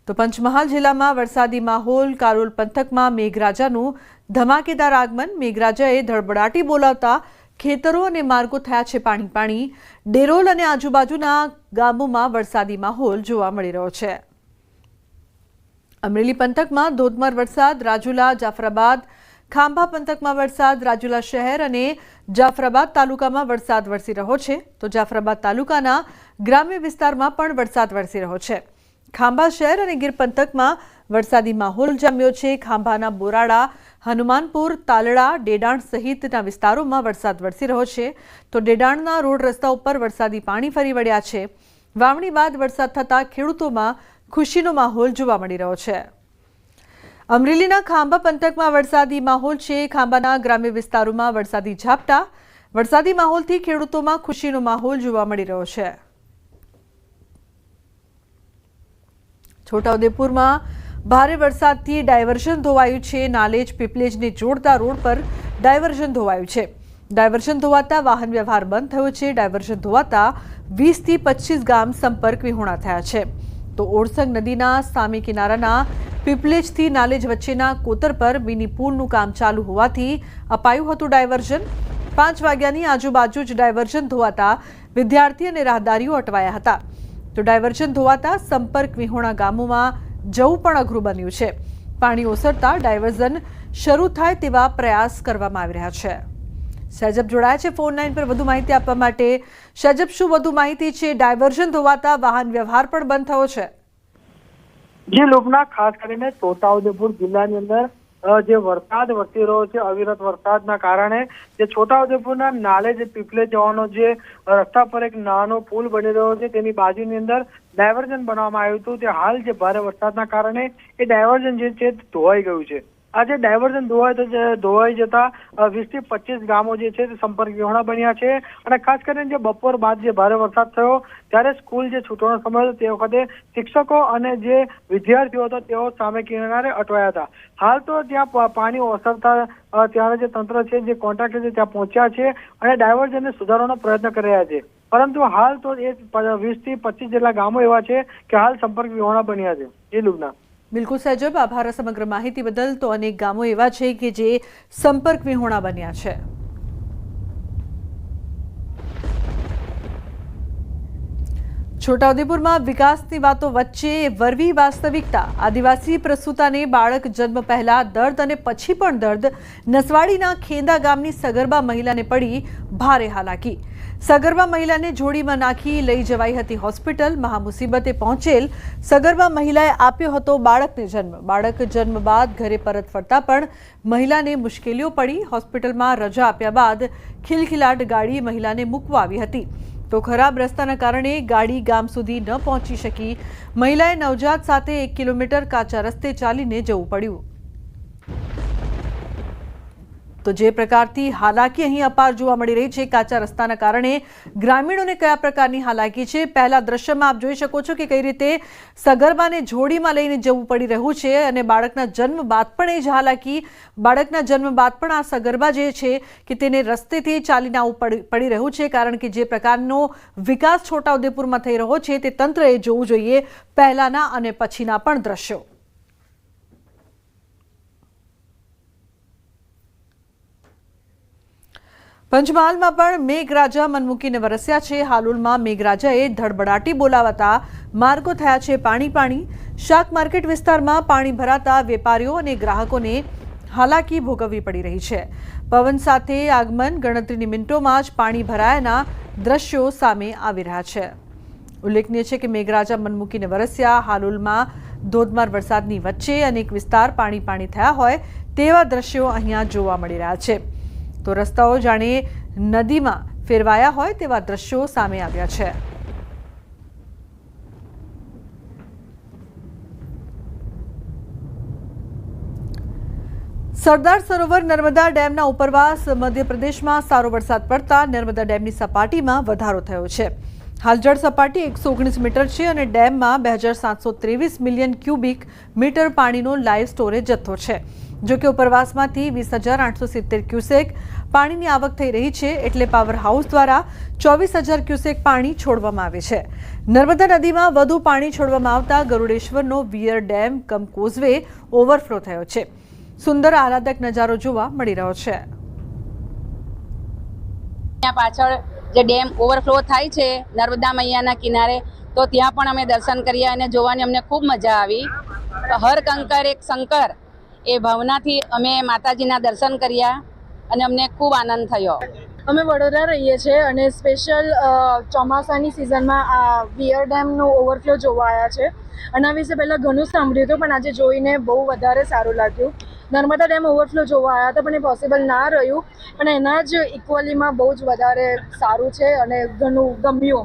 તો પંચમહાલ જિલ્લામાં વરસાદી માહોલ। કારોલ પંથકમાં મેઘરાજાનું ધમાકેદાર આગમન। મેઘરાજાએ ધડબડાટી બોલાવતા ખેતરો અને માર્ગો થયા છે પાણી પાણી। ડેરોલ અને આજુબાજુના ગામોમાં વરસાદી માહોલ જોવા મળી રહ્યો છે। અમરેલી પંથકમાં ધોધમાર વરસાદ। રાજુલા, જાફરાબાદ, ખાંભા પંથકમાં વરસાદ। રાજુલા શહેર અને જાફરાબાદ તાલુકામાં વરસાદ વરસી રહ્યો છે, તો જાફરાબાદ તાલુકાના ગ્રામ્ય વિસ્તારમાં પણ વરસાદ વરસી રહ્યો છે। ખાંભા શહેર અને ગીર પંથકમાં વરસાદી માહોલ જામ્યો છે। ખાંભાના બોરાડા, હનુમાનપુર, તાલડા, ડેડાણ સહિતના વિસ્તારોમાં વરસાદ વરસી રહ્યો છે, તો ડેડાણના રોડ રસ્તા ઉપર વરસાદી પાણી ફરી વળ્યા છે। વાવણી બાદ વરસાદ થતાં ખેડૂતોમાં ખુશીનો માહોલ જોવા મળી રહ્યો છે। અમરેલીના ખાંભા પંથકમાં વરસાદી માહોલ છે। ખાંભાના ગ્રામ્ય વિસ્તારોમાં વરસાદી ઝાપટા। વરસાદી માહોલથી ખેડૂતોમાં ખુશીનો માહોલ જોવા મળી રહ્યો છે। છોટાઉદેપુરમાં ભારે વરસાદથી ડાયવર્ઝન ધોવાયું છે। નાલેજ પીપલેજને જોડતા રોડ પર ડાયવર્ઝન ધોવાયું છે। ડાયવર્ઝન ધોવાતા વાહન વ્યવહાર બંધ થયો છે। ડાયવર્ઝન ધોવાતા 20 થી 25 ગામ સંપર્ક વિહોણા થયા છે। તો ઓરસંગ નદીના સામે કિનારાના પીપલેજથી નાલેજ વચ્ચેના કોતર પર મિની પુલનું કામ ચાલુ હોવાથી અપાયું હતું ડાયવર્ઝન। 5 વાગ્યાની આજુબાજુ જ ડાયવર્ઝન ધોવાતા વિદ્યાર્થી અને રાહદારીઓ અટવાયા હતા। તો ડાયવર્ઝન ધોવાતા સંપર્ક વિહોણા ગામોમાં જવું પણ અઘરું બન્યું છે। પાણી ઓસરતા ડાયવર્ઝન શરૂ થાય તેવા પ્રયાસ કરવામાં આવી રહ્યા છે। સૈજબ જોડાયા છે ફોન લાઈન પર વધુ માહિતી આપવા માટે। સૈજબ, શું વધુ માહિતી છે? ડાયવર્ઝન ધોવાતા વાહન વ્યવહાર પણ બંધ થયો છે? જે લોકોના ખાસ કરીને છોટાઉદેપુર જિલ્લાની અંદર જે વરસાદ વરસી રહ્યો છે, અવિરત વરસાદના કારણે જે છોટાઉદેપુરના નાલેજ પીપલે જવાનો જે રસ્તા પર એક નાનો પુલ બની રહ્યો છે, તેની બાજુની અંદર ડાયવર્ઝન બનાવવામાં આવ્યું હતું। તે હાલ જે ભારે વરસાદના કારણે એ ડાયવર્ઝન જે છે ધોવાઈ ગયું છે। આજે ડાયવર્ઝન ધોવાઈ જતા 20 થી 25 ગામો જે છે તે સંપર્ક વિહોણા બન્યા છે। અને ખાસ કરીને જે બપોર બાદ જે ભારે વરસાદ થયો ત્યારે સ્કૂલ જે છૂટવાનો સમય હતો તે વખતે શિક્ષકો અને જે વિદ્યાર્થીઓ હતા તેઓ સામે કિનારે અટવાયા હતા। હાલ તો ત્યાં પાણી ઓસરતા ત્યાં જે તંત્ર છે, જે કોન્ટ્રાક્ટર છે, ત્યાં પહોંચ્યા છે અને ડાયવર્ઝનને સુધારવાનો પ્રયત્ન કરી રહ્યા છે। પરંતુ હાલ તો એ 20 થી 25 જેટલા ગામો એવા છે કે હાલ સંપર્ક વિહોણા બન્યા છે। એ લુબના બિલકુલ સૈજબ, આભાર સમગ્ર માહિતી બદલ। તો અનેક ગામો એવા છે કે જે સંપર્ક વિહોણા બન્યા છે। છોટાઉદેપુરમાં વિકાસની વાતો વચ્ચે વરવી વાસ્તવિકતા। આદિવાસી પ્રસૂતાને બાળક જન્મ પહેલા દર્દ અને પછી પણ દર્દ। નસવાડીના ખેંદા ગામની સગર્ભા મહિલાને પડી ભારે હાલાકી। સગર્ભા મહિલાને જોડીમાં નાખી લઈ જવાઈ હતી હોસ્પિટલ। મહામુસીબતે પહોંચેલ સગર્ભા મહિલાએ આપ્યો હતો બાળકને જન્મ। બાળક જન્મ બાદ ઘરે પરત ફરતા પણ મહિલાને મુશ્કેલીઓ પડી। હોસ્પિટલમાં રજા આપ્યા બાદ ખિલખિલાટ ગાડી મહિલાને મૂકવા આવી હતી, તો ખરાબ રસ્તાના કારણે ગાડી ગામ સુધી ન પહોંચી શકી। મહિલાએ નવજાત સાથે 1 કિલોમીટર કાચા રસ્તે ચાલીને જવું પડ્યું। તો જે પ્રકારથી હાલાકી અહીં અપાર જોવા મળી રહી છે કાચા રસ્તાના કારણે ગ્રામીણોને કયા પ્રકારની હાલાકી છે, પહેલા દ્રશ્યમાં આપ જોઈ શકો છો કે કઈ રીતે સગર્ભાને જોડીમાં લઈને જવું પડી રહ્યું છે અને બાળકના જન્મ બાદ પણ એ જ હાલાકી। બાળકના જન્મ બાદ પણ આ સગર્ભા જે છે કે તેને રસ્તેથી ચાલીને આવવું પડી રહ્યું છે, કારણ કે જે પ્રકારનો વિકાસ છોટાઉદેપુરમાં થઈ રહ્યો છે તે તંત્રએ જોવું જોઈએ પહેલાના અને પછીના પણ દ્રશ્યો। પંચમહાલમાં પણ મેઘરાજા મન મૂકીને વરસ્યા છે। હાલોલમાં મેઘરાજાએ ધડબડાટી બોલાવતા માર્ગો થયા છે પાણી પાણી। શાક માર્કેટ વિસ્તારમાં પાણી ભરાતા વેપારીઓ અને ગ્રાહકોને હાલાકી ભોગવવી પડી રહી છે। પવન સાથે આગમન, ગણતરીની મિનિટોમાં જ પાણી ભરાયાના દ્રશ્યો સામે આવી રહ્યા છે। ઉલ્લેખનીય છે કે મેઘરાજા મન મૂકીને વરસ્યા। હાલોલમાં ધોધમાર વરસાદની વચ્ચે અનેક વિસ્તાર પાણી પાણી થયા હોય તેવા દ્રશ્યો અહીંયા જોવા મળી રહ્યા છે। તો રસ્તાઓ જાણે નદીમાં ફેરવાયા હોય તેવા દ્રશ્યો સામે આવ્યા છે। સરદાર સરોવર નર્મદા ડેમના ઉપરવાસ મધ્યપ્રદેશમાં સારો વરસાદ પડતા નર્મદા ડેમની સપાટીમાં વધારો થયો છે। હાલ જળ સપાટી 119 મીટર છે અને ડેમમાં 2723 મિલિયન ક્યુબિક મીટર પાણીનો લાઈવ સ્ટોરેજ જથ્થો છે। જો કે ઉપરવાસમાંથી 20,870 ક્યુસેક પાણીની આવક થઈ રહી છે, એટલે પાવર હાઉસ દ્વારા 24,000 ક્યુસેક પાણી છોડવામાં આવે છે. નર્મદા નદીમાં વધુ પાણી છોડવામાં આવતા ગરુડેશ્વરનો વિયર ડેમ કમ કોઝવે ઓવરફ્લો થયો છે. સુંદર આહલાદક નજારો જોવા મળી રહ્યો છે. ત્યાં પાછળ જે ડેમ ઓવરફ્લો થાય છે નર્મદા મૈયાના કિનારે, તો ત્યાં પણ અમે દર્શન કર્યા અને જોવાની અમને ખૂબ મજા આવી. હર કંકર એક શંકર એ ભાવનાથી અમે માતાજીના દર્શન કર્યા અને અમને ખૂબ આનંદ થયો. અમે વડોદરા રહીએ છીએ અને સ્પેશિયલ ચોમાસાની સિઝનમાં આ વિયર ડેમનું ઓવરફ્લો જોવા આવ્યા છે. આના વિશે પહેલાં ઘણું સાંભળ્યું હતું, પણ આજે જોઈને બહુ વધારે સારું લાગ્યું. નર્મદા ડેમ ઓવરફ્લો જોવા આવ્યા હતા, પણ એ પોસિબલ ના રહ્યું, પણ એના જ ઇક્વલીમાં બહુ જ વધારે સારું છે અને ઘણું ગમ્યું.